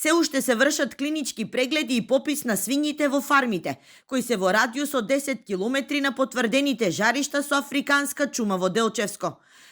Се уште се вршат клинички прегледи и попис на свињите во фармите, кои се во радиус од 10 километри на потврдените жаришта со африканска чума во Делчевско.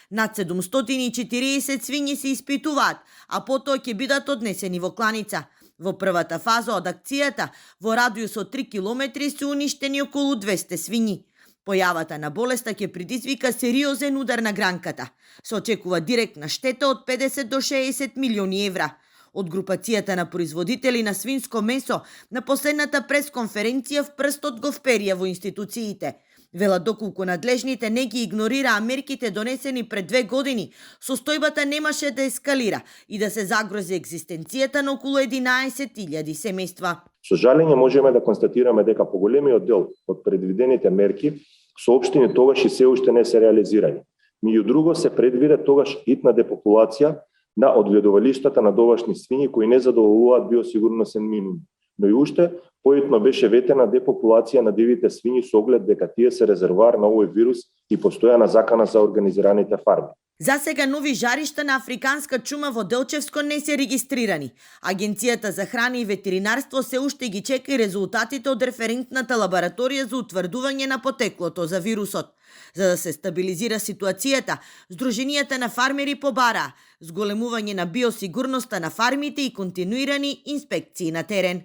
Над 740 свињи се испитуваат, а потоа ќе бидат однесени во кланица. Во првата фаза од акцијата, во радиус од 3 километри се уништени околу 200 свињи. Појавата на болеста ќе предизвика сериозен удар на гранката. Се очекува директна штета од 50 до 60 милиони евра. Од групацијата на производители на свинско месо на последната пресконференција прстот го вперија во институциите. Велат доколку надлежните не ги игнорираа мерките донесени пред 2 години, состојбата немаше да ескалира и да се загрози екзистенцијата на околу 11.000 семејства. Со жалење можеме да констатираме дека поголемиот дел од предвидените мерки со општини тогаш и се уште не се реализирани. Меѓу друго се предвиде тогаш итна депопулација на одгледувалиштата на домашни свињи кои не задоволуваат биосигурносен минимум. Но и уште поитно беше ветена депопулација на дивите свињи со оглед дека тие се резервоар на овој вирус и постојана закана за организираните фарми. За сега нови жаришта на африканска чума во Делчевско не се регистрирани. Агенцијата за храна и ветеринарство се уште ги чека и резултатите од референтната лабораторија за утврдување на потеклото за вирусот. За да се стабилизира ситуацијата, Сдруженијата на фармери побараа зголемување на биосигурноста на фармите и континуирани инспекции на терен.